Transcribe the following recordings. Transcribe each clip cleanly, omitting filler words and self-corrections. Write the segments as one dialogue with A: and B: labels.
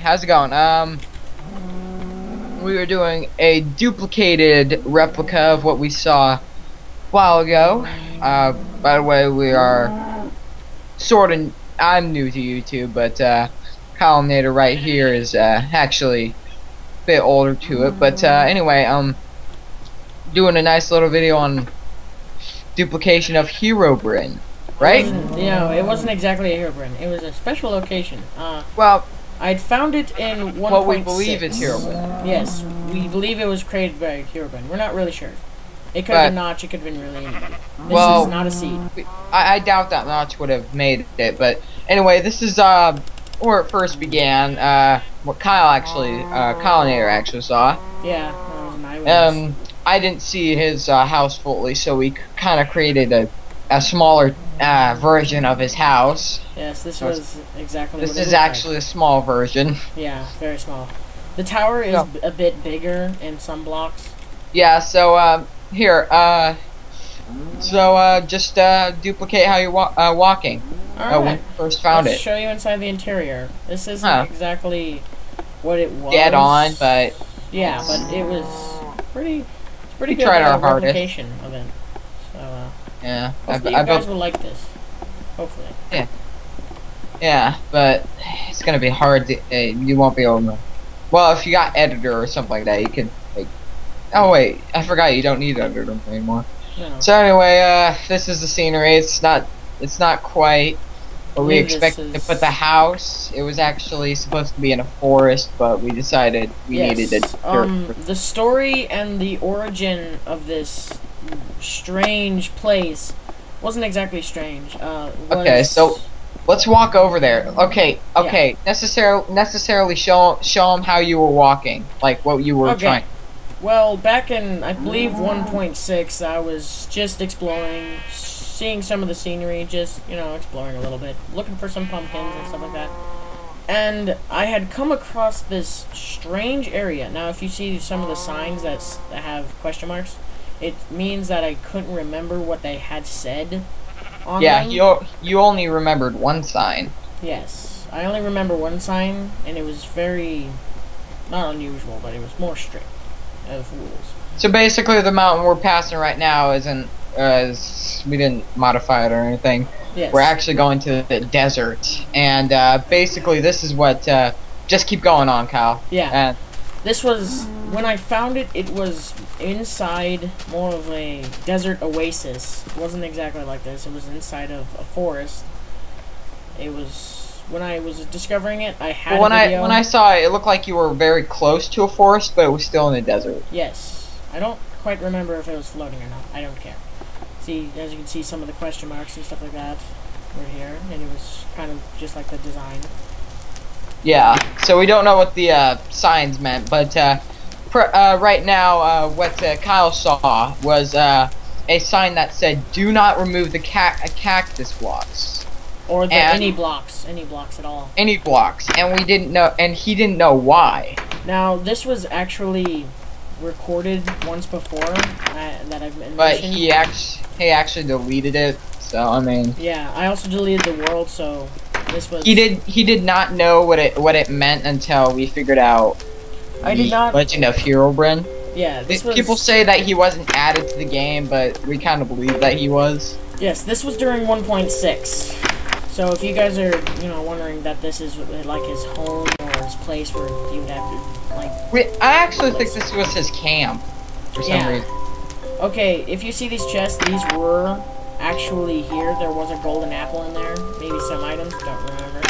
A: how's it going? We were doing a duplicated replica of what we saw a while ago. By the way, we are I'm new to YouTube, but Colinator right here is actually a bit older to it. But anyway, doing a nice little video on duplication of Herobrine, right?
B: It wasn't exactly a Herobrine. It was a special location.
A: Well,
B: I'd found it in 1.6.
A: what we believe is Herobrine.
B: Yes, we believe it was created by Herobrine. We're not really sure. It could have been Notch, it could have been really anybody. This is not a seed.
A: I doubt that Notch would have made it, but anyway, this is where it first began, what Colinator actually saw.
B: Yeah, that was an eyewitness.
A: I didn't see his house fully, so we kind of created a smaller version of his house.
B: Yes, this was exactly
A: This
B: what it
A: is
B: looked
A: actually
B: like.
A: a small version.
B: Yeah, very small. The tower is a bit bigger in some blocks.
A: Yeah, so, here, just duplicate how you're walking.
B: Alright.
A: When you first found
B: Let's
A: it.
B: show you inside the interior. This isn't exactly what it was.
A: Dead on, but...
B: Yeah, but it was pretty good
A: tried our hardest.
B: replication of it. So,
A: yeah.
B: hopefully you guys will like this. Hopefully.
A: Yeah. Yeah, but it's gonna be hard to... you won't be able to... Well, if you got editor or something like that, you could, like... Oh, wait. I forgot you don't need editor anymore.
B: No.
A: So anyway, this is the scenery. It's not quite what we expected to put the house. It was actually supposed to be in a forest, but we decided we needed it.
B: The story and the origin of this strange place wasn't exactly strange.
A: Okay, so let's walk over there. Okay.
B: Yeah.
A: Necessarily show them how you were walking, like what you were trying.
B: Well, back in, I believe, 1.6, I was just exploring, seeing some of the scenery, just, exploring a little bit, looking for some pumpkins and stuff like that. And I had come across this strange area. Now, if you see some of the signs that have question marks, it means that I couldn't remember what they had said on them.
A: You only remembered one sign.
B: Yes, I only remember one sign, and it was very, not unusual, but it was more strict of rules.
A: So basically, the mountain we're passing right now isn't, we didn't modify it or anything.
B: Yes.
A: We're actually going to the desert, and basically this is what, just keep going on, Kyle.
B: Yeah. This was, when I found it, it was inside more of a desert oasis. It wasn't exactly like this. It was inside of a forest. It was... When I was discovering it, I had a video.
A: When I saw it, it looked like you were very close to a forest, but it was still in the desert.
B: Yes. I don't quite remember if it was floating or not. I don't care. See, as you can see, some of the question marks and stuff like that were here, and it was kind of just like the design.
A: Yeah, so we don't know what the signs meant, but right now, what Kyle saw was a sign that said, "Do not remove the cactus blocks."
B: Or any blocks at all.
A: Any blocks, and we didn't know, and he didn't know why.
B: Now, this was actually recorded once before that I've mentioned.
A: But he actually deleted it, so I mean.
B: Yeah, I also deleted the world, so this was.
A: He did not know what it meant until we figured out. Legend of Herobrine.
B: Yeah, this was.
A: People say that he wasn't added to the game, but we kind of believe that he was.
B: Yes, this was during 1.6. So if you guys are, wondering that this is like his home or his place where he would have to, like...
A: I actually think this was his camp, for some reason.
B: Okay, if you see these chests, these were actually here. There was a golden apple in there. Maybe some items, don't remember.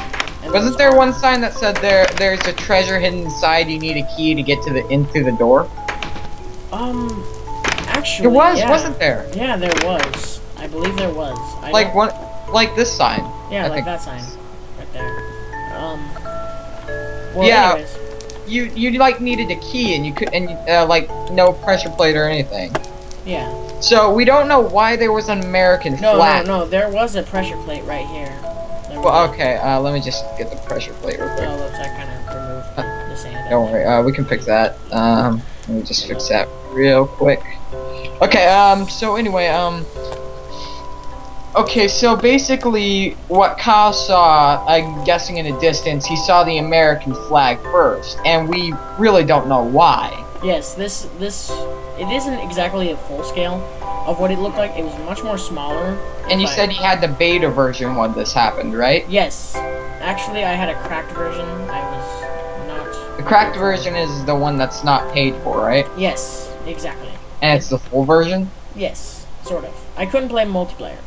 B: And
A: wasn't there one sign that said there's a treasure hidden inside, you need a key to get into the door?
B: Actually,
A: there was, wasn't there?
B: Yeah, there was. I believe there was.
A: Like this sign.
B: Yeah, like that sign. Right there. Well,
A: yeah.
B: anyways.
A: You like needed a key and you could like no pressure plate or anything.
B: Yeah.
A: So we don't know why there was an American flag.
B: No, there was a pressure plate right here.
A: Well, okay, let me just get the pressure plate real quick.
B: Oh, looks like I kind of removed the sand.
A: Don't worry, we can fix that. Let me just fix that real quick. Okay, so anyway, Okay, so basically, what Kyle saw, I'm guessing in the distance, he saw the American flag first, and we really don't know why.
B: Yes, it isn't exactly a full scale of what it looked like. It was much more smaller.
A: And you said you had the beta version when this happened, right?
B: Yes. Actually, I had a cracked version. I was not...
A: The cracked version is the one that's not paid for, right?
B: Yes, exactly.
A: And it's the full version?
B: Yes, sort of. I couldn't play multiplayer.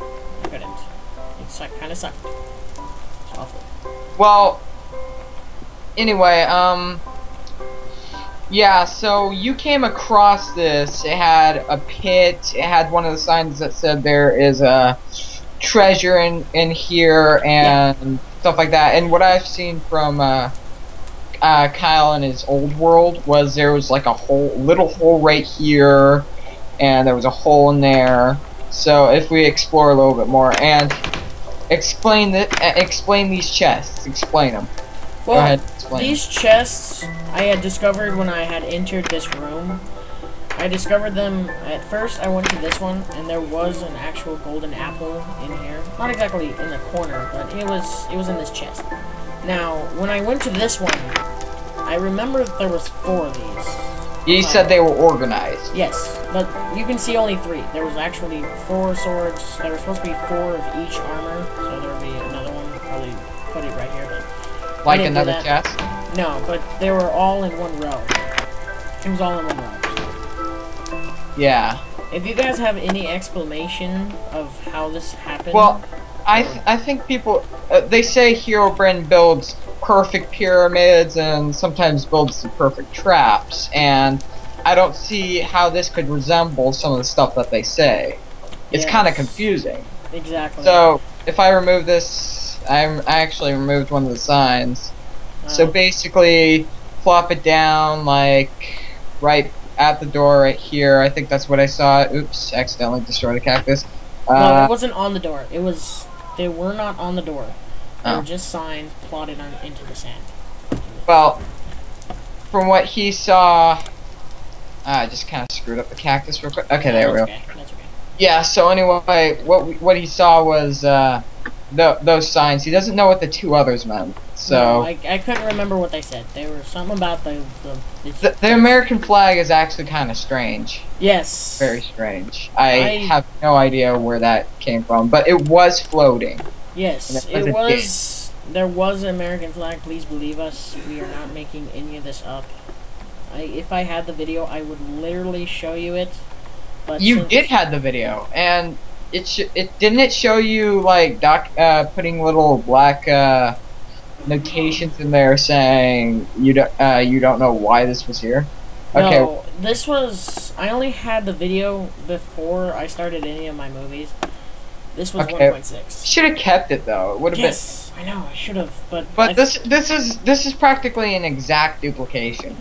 B: I couldn't. It kind of sucked. It's awful.
A: Well, anyway, yeah, so you came across this. It had a pit. It had one of the signs that said there is a treasure in here and stuff like that. And what I've seen from Kyle in his old world was there was like a little hole right here, and there was a hole in there. So if we explore a little bit more and explain these chests, explain them.
B: Well,
A: go ahead, explain.
B: These chests I had discovered when I had entered this room. I discovered them at first. I went to this one, and there was an actual golden apple in here. Not exactly in the corner, but it was in this chest. Now, when I went to this one, I remember that there was 4 of these.
A: You said they were organized.
B: Yes, but you can see only 3. There was actually 4 swords. There were supposed to be 4 of each armor, so there would be another one. Probably put it right here. But
A: like another chest?
B: No, but they were all in one row. It was all in one row.
A: Yeah.
B: If you guys have any explanation of how this happened...
A: Well, I think people... they say Herobrine builds perfect pyramids and sometimes builds the perfect traps, and I don't see how this could resemble some of the stuff that they say. It's kind of confusing.
B: Exactly.
A: So, if I remove this... I actually removed one of the signs. So basically, plop it down, like, right at the door right here. I think that's what I saw. Oops, accidentally destroyed a cactus.
B: No, it wasn't on the door. They were not on the door. They were just signs plotted into the sand.
A: Well, from what he saw... I just kind of screwed up the cactus real quick. Okay, there we go.
B: That's okay.
A: Yeah, so anyway, what he saw was those signs. He doesn't know what the 2 others meant. So
B: no, I couldn't remember what they said. They were something about the
A: American flag is actually kind of strange.
B: Yes.
A: Very strange. I have no idea where that came from, but it was floating.
B: Yes, it was. There was an American flag. Please believe us. We are not making any of this up. If I had the video, I would literally show you it. But
A: you did have the video, and it didn't show you like putting little black notations in there saying you don't know why this was here. Okay.
B: No, this was. I only had the video before I started any of my movies. This was 1.6.
A: Should have kept it though. It would have
B: Yes, I know. I should have, but.
A: But this is practically an exact duplication.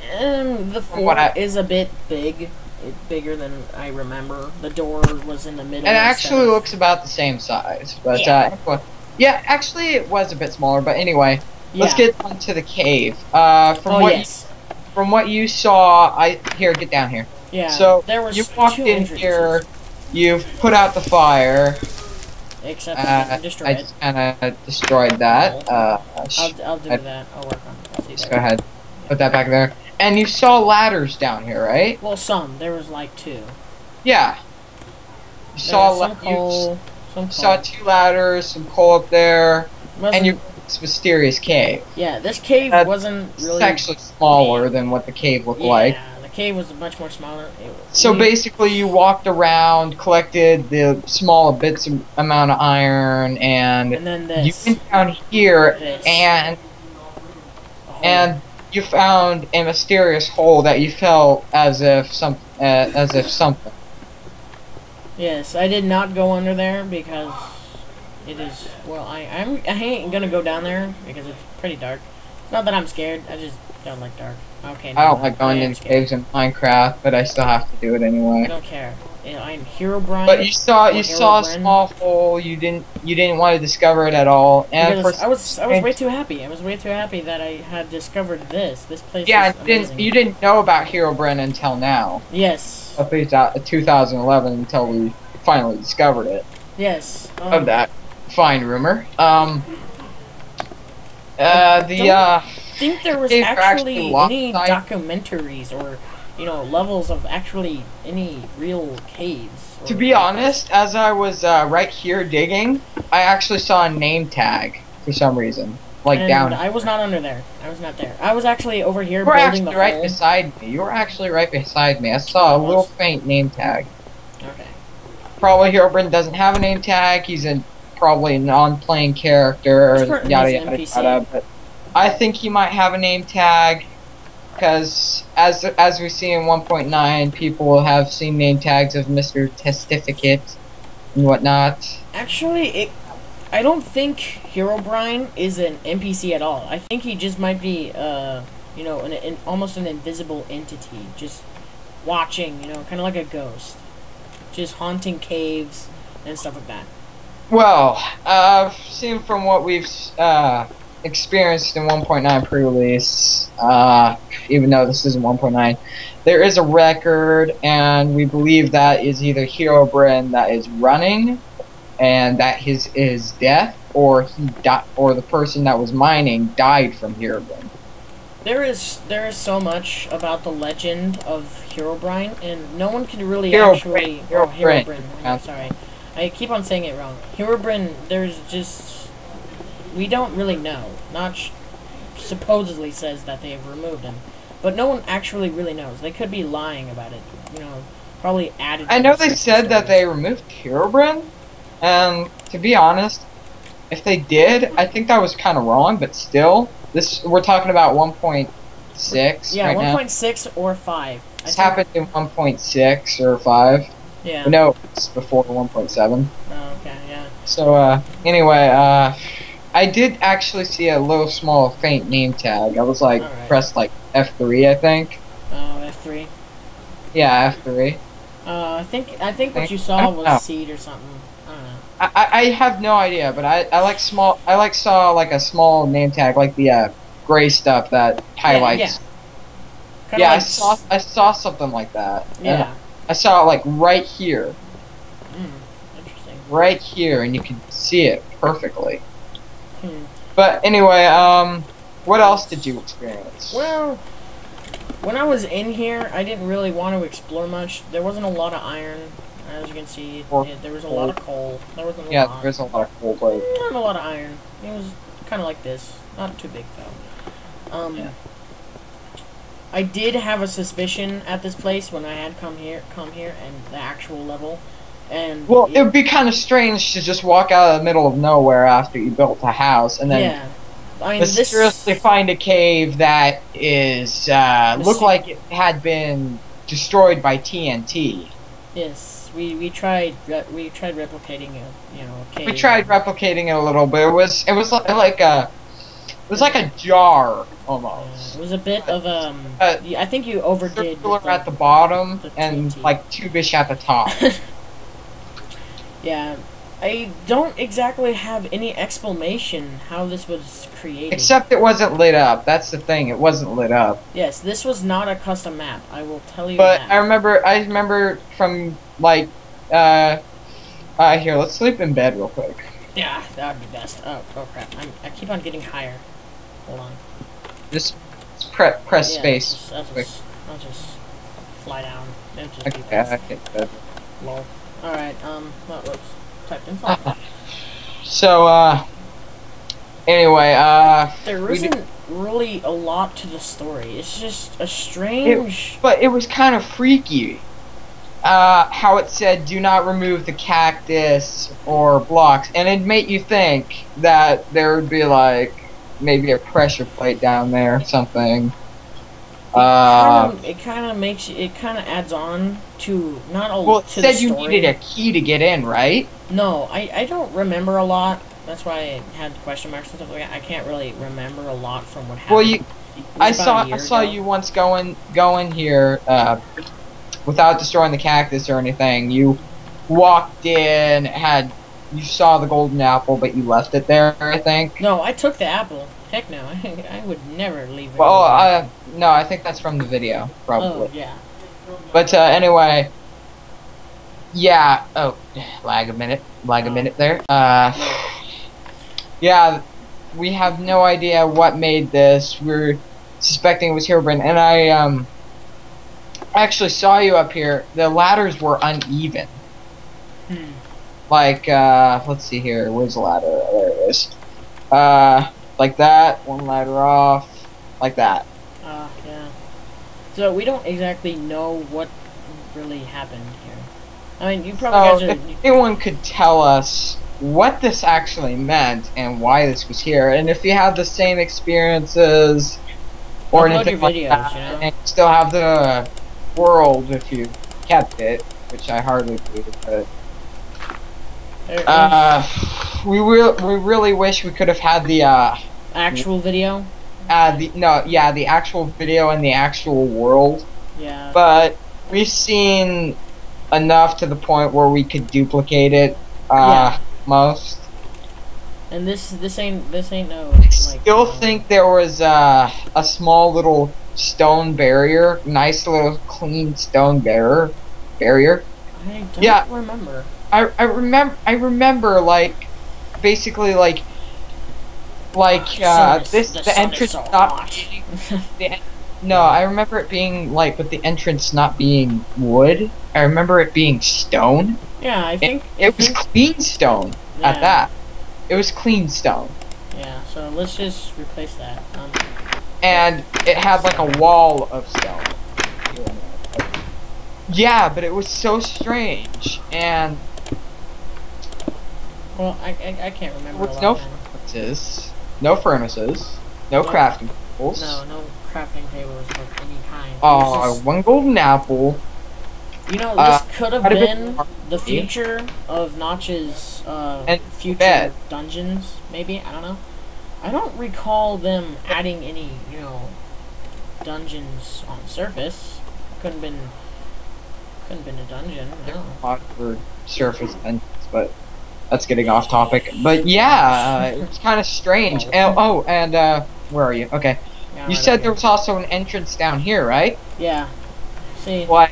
B: The fort is a bit big. It's bigger than I remember. The door was in the middle.
A: It actually looks about the same size, but yeah, actually it was a bit smaller. But anyway, let's get on to the cave. From what you saw, get down here.
B: Yeah.
A: So
B: there was
A: you walked in here. You've put out the fire.
B: Except I destroyed it.
A: I just kind of destroyed that.
B: I'll do that. I'll work on it.
A: Just go ahead. Put that back there. And you saw ladders down here, right?
B: Well, some. There was like 2.
A: Yeah. You saw 2 ladders, some coal up there, and you're in this mysterious cave.
B: Yeah, this cave wasn't really...
A: It's actually smaller than what the cave looked like.
B: Yeah, the cave was much more smaller.
A: So basically you walked around, collected the small bits of amount of iron, and
B: then this.
A: You went down here, and you found a mysterious hole that you felt as if something.
B: Yes, I did not go under there because it is. Well, I ain't gonna go down there because it's pretty dark. Not that I'm scared. I just don't like dark. Okay. No,
A: I don't like going into caves in Minecraft, but I still have to do it anyway.
B: I don't care. I'm Herobrine.
A: But you saw a small hole. You didn't want to discover it at all. And
B: I was way too happy. I was way too happy that I had discovered this. This place.
A: Yeah,
B: is amazing.
A: you didn't know about Herobrine until now.
B: Yes.
A: At least 2011 until we finally discovered it.
B: Yes.
A: of that fine rumor.
B: I think there was
A: caves are
B: actually any
A: lopsided.
B: documentaries or, levels of actually any real caves.
A: To be honest, as I was right here digging, I actually saw a name tag for some reason, like
B: and
A: down.
B: I was not under there. I was not there. I was actually over here
A: You were
B: building the
A: actually right
B: hole.
A: beside me. You were actually right beside me. I saw a little faint name tag.
B: Okay.
A: Probably Herobrine doesn't have a name tag. He's probably a non-playing character,
B: He's
A: yada
B: an
A: yada
B: NPC.
A: yada. But I think he might have a name tag because, as we see in 1.9, people have seen name tags of Mr. Testificate and whatnot.
B: Actually, I don't think Herobrine is an NPC at all. I think he just might be, almost an invisible entity, just watching, kind of like a ghost, just haunting caves and stuff like that.
A: Well, seen from what we've experienced in 1.9 pre-release, even though this isn't 1.9, there is a record, and we believe that is either Herobrine that is running, and that his death, or the person that was mining died from Herobrine.
B: There is so much about the legend of Herobrine, and no one can really
A: Herobrine.
B: Herobrine. I'm sorry, I keep on saying it wrong. Herobrine. There's just we don't really know. Notch supposedly says that they have removed him, but no one actually really knows. They could be lying about it. Probably added.
A: I know they said that they removed Herobrine, and to be honest, if they did, I think that was kind of wrong. But still, we're talking about 1.6.
B: Yeah,
A: right
B: 1.6 or 5.
A: This happened in 1.6 or 5.
B: Yeah.
A: No, it's before 1.7.
B: Oh, okay, yeah.
A: So, anyway, I did actually see a little small faint name tag. I was like, pressed like F3, I think.
B: Oh, F3.
A: Yeah, F3.
B: I think what you saw was seed or something. I don't know.
A: I have no idea, but I saw like a small name tag, like the gray stuff that highlights. Yeah, I saw something like that.
B: Yeah.
A: I saw it like right here.
B: Interesting.
A: Right here, and you can see it perfectly.
B: Hmm.
A: But anyway, what else did you experience?
B: Well, when I was in here, I didn't really want to explore much. There wasn't a lot of iron, as you can see. There was a lot of coal. There wasn't a lot.
A: There's a lot of coal, but
B: not a lot of iron. It was kind of like this. Not too big though. I did have a suspicion at this place when I had come here, and the actual level, and
A: well, it would be kind of strange to just walk out of the middle of nowhere after you built a house, and then mysteriously find a cave that is looked like it had been destroyed by TNT.
B: Yes, we tried replicating it, a cave.
A: We tried replicating it a little bit. It was like a jar almost.
B: It was a bit of I think you overdid.
A: Circular at the bottom and like tubish at the top.
B: Yeah, I don't exactly have any explanation how this was created.
A: Except it wasn't lit up. That's the thing. It wasn't lit up.
B: Yes, this was not a custom map. I will tell you
A: that.
B: that.
A: But I remember from like here. Let's sleep in bed real quick.
B: Yeah, that would be best. Oh crap! I keep on getting higher. Hold on.
A: Just press space.
B: I'll just fly down.
A: Okay.
B: Lol. Alright, whoops. Typed in fly.
A: So, anyway,
B: there isn't really a lot to the story. It's just a strange...
A: But it was kind of freaky. How it said, do not remove the cactus or blocks. And it made you think that there would be, like, maybe a pressure plate down there or something.
B: It kind of adds on to not a.
A: Well, it said you needed a key to get in, right?
B: No, I don't remember a lot. That's why I had question marks and stuff like that. I can't really remember a lot from what happened.
A: Well, I saw you once going here without destroying the cactus or anything. You walked in, you saw the golden apple, but you left it there, I think.
B: No, I took the apple. Heck no, I would never leave it.
A: Well, no, I think that's from the video, probably.
B: Oh, yeah.
A: But, anyway, yeah. Oh, lag a minute. Lag a minute there. Yeah. We have no idea what made this. We're suspecting it was Herobrine, and I actually saw you up here. The ladders were uneven.
B: Hmm.
A: Like, let's see here. Where's the ladder? There it is. Like that. One ladder off. Like that.
B: Yeah. So we don't exactly know what really happened here. I mean, you probably
A: So,
B: guys
A: if
B: are.
A: anyone could tell us what this actually meant and why this was here, and if you have the same experiences or
B: Upload
A: anything
B: your
A: like
B: videos,
A: that,
B: you know?
A: and still have the world if you kept it, which I hardly do, but we really wish we could have had the
B: actual video.
A: the actual video and the actual world,
B: Yeah.
A: but we've seen enough to the point where we could duplicate it
B: Yeah.
A: most.
B: And this ain't no
A: I
B: like.
A: still think there was a small little stone barrier, nice little clean stone barrier.
B: I don't
A: Yeah.
B: remember.
A: I remember like basically like the entrance
B: so
A: not
B: hot.
A: being, no, I remember it being like with the entrance not being wood. I remember it being stone.
B: Yeah, I think
A: It was clean stone at
B: Yeah.
A: that. It was clean stone.
B: Yeah, so let's just replace that.
A: And it had like a wall of stone. Yeah, but it was so strange, and
B: Well, I can't remember.
A: there was
B: a
A: no
B: lot, man.
A: furnaces, no
B: No.
A: crafting tables.
B: No crafting tables of any kind. It
A: Oh,
B: was just-
A: one golden apple.
B: you know, this could have
A: quite a bit
B: been
A: more.
B: the future of Notch's
A: And
B: future
A: bed.
B: dungeons. Maybe, I don't know. I don't recall them adding any, dungeons on the surface. Couldn't been a dungeon. No.
A: Awkward surface entrance, but that's getting off topic. But yeah, it was kind of strange. And where are you? Okay,
B: Yeah,
A: you
B: right
A: said
B: up
A: there
B: here.
A: was also an entrance down here, right?
B: Yeah. See.
A: Like,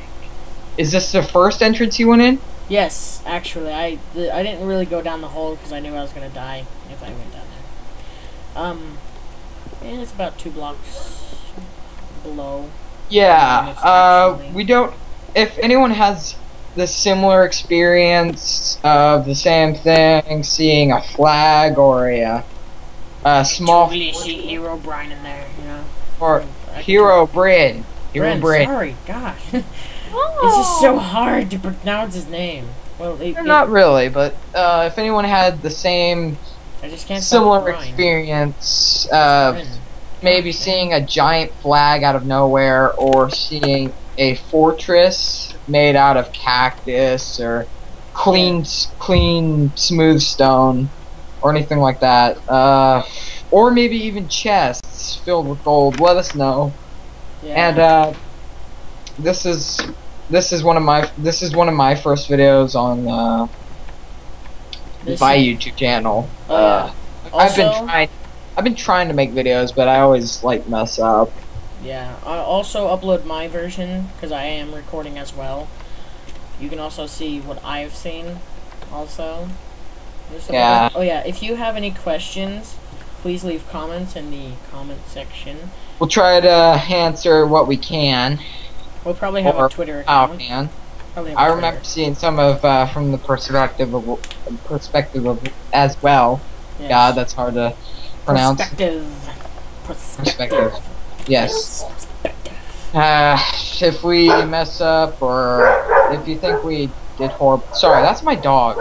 A: is this the first entrance you went in?
B: Yes, actually, I didn't really go down the hole because I knew I was gonna die if I went down there. And it's about 2 blocks below.
A: Yeah.
B: Actually.
A: We don't. If anyone has the similar experience of the same thing, seeing a flag or a small
B: Totally see Herobrine in there,
A: or
B: I can
A: Herobrine.
B: Brent,
A: Herobrine.
B: sorry, gosh. It's just so hard to pronounce his name. Well,
A: Not really, but if anyone had the same
B: I just can't
A: similar
B: stop crying.
A: experience of
B: Brent.
A: maybe seeing a giant flag out of nowhere or seeing a fortress made out of cactus or clean smooth stone or anything like that, or maybe even chests filled with gold, let us know.
B: Yeah.
A: And this is one of my first videos on
B: This
A: my
B: is-
A: YouTube channel.
B: Oh, yeah.
A: I've been trying to make videos, but I always like mess up.
B: Yeah, I also upload my version because I am recording as well. You can also see what I've seen also.
A: Yeah.
B: Oh yeah, if you have any questions, please leave comments in the comment section.
A: We'll try to answer what we can.
B: We'll probably have
A: Or
B: a Twitter
A: how
B: account.
A: can.
B: Probably have a
A: I
B: Twitter.
A: remember seeing some of from the perspective of as well.
B: Yes.
A: God, that's hard to pronounce.
B: Perspective.
A: Yes. If we mess up or if you think we did horrible. Sorry, that's my dogs.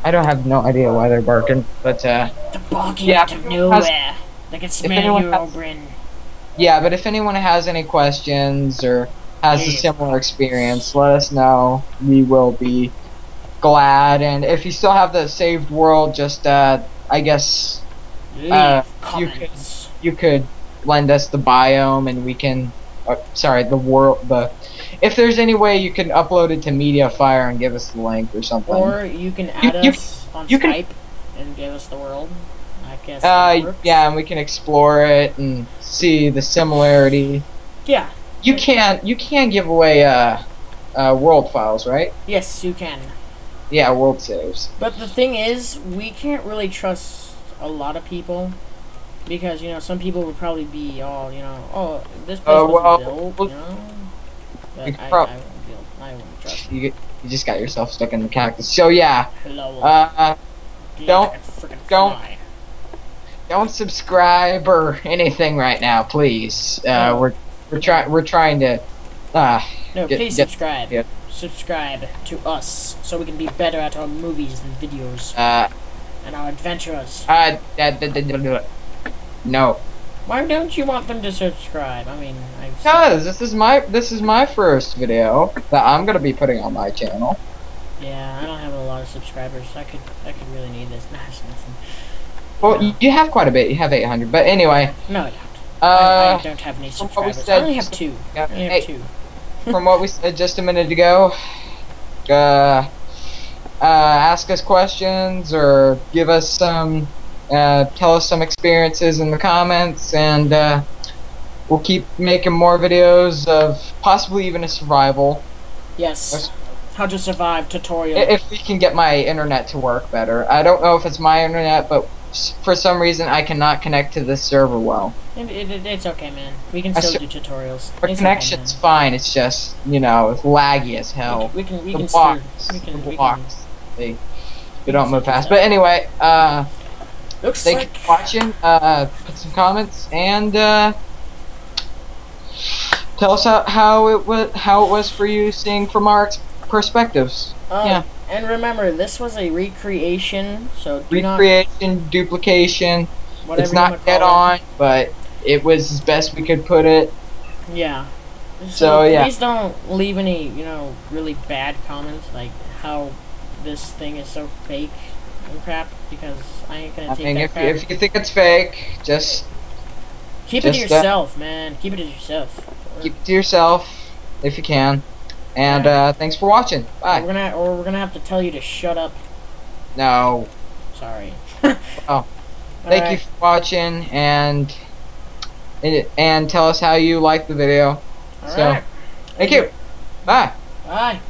A: I don't have no idea why they're barking, but
B: The barking
A: Yeah,
B: out of nowhere. They can smell
A: anyone
B: your
A: has-
B: Herobrine.
A: yeah. But if anyone has any questions or has a
B: Yeah.
A: similar experience, let us know. We will be glad. And if you still have the saved world, just I guess
B: Leave
A: you
B: comments.
A: you could lend us the biome and we can sorry, the world, if there's any way you can upload it to Mediafire and give us the link or something.
B: Or you can add
A: You-
B: us on
A: you can-
B: Skype and give us the world. I guess that works.
A: Yeah, and we can explore it and see the similarity.
B: Yeah.
A: You can give away world files, right?
B: Yes, you can.
A: Yeah, world saves.
B: But the thing is, we can't really trust a lot of people because some people would probably be all oh, this place wasn't built, But I won't trust.
A: You just got yourself stuck in the cactus. So yeah.
B: Hello.
A: Don't
B: Fly.
A: don't subscribe or anything right now, please.
B: No.
A: We're trying to.
B: Please subscribe.
A: Yeah.
B: Subscribe to us so we can be better at our movies and videos and our adventures.
A: No.
B: Why don't you want them to subscribe? I mean,
A: Because this is my first video that I'm gonna be putting on my channel.
B: Yeah, I don't have a lot of subscribers. I could really need this. Nah, it's nothing.
A: Well, you have quite a bit. You have 800, but anyway.
B: No, I don't. I don't have any subscribers. I only have 2.
A: Yeah,
B: I only have 2.
A: From what we said just a minute ago, ask us questions or give us some, tell us some experiences in the comments, and we'll keep making more videos of possibly even a survival.
B: Yes. How to survive tutorial.
A: If we can get my internet to work better. I don't know if it's my internet, but for some reason I cannot connect to this server well.
B: It's okay, man. We can still do tutorials.
A: Our connection's fine. It's just it's laggy as hell.
B: We can
A: the blocks. They don't move fast. But anyway, thank you for watching. Put some comments and tell us how it was for you seeing from our perspectives. Yeah.
B: And remember, this was a recreation, so
A: duplication.
B: Whatever
A: it's not dead on, but it was as best we could put it.
B: Yeah.
A: So yeah.
B: Please don't leave any, really bad comments like how this thing is so fake and crap, because I ain't gonna take that crap.
A: If you think it's fake, just
B: keep it to yourself, man. Keep it to yourself.
A: Keep it to yourself if you can. And thanks for watching. Bye.
B: We're gonna have to tell you to shut up.
A: No.
B: Sorry.
A: Oh. Thank you for watching, and tell us how you liked the video.
B: All right.
A: Thank you. Bye.
B: Bye.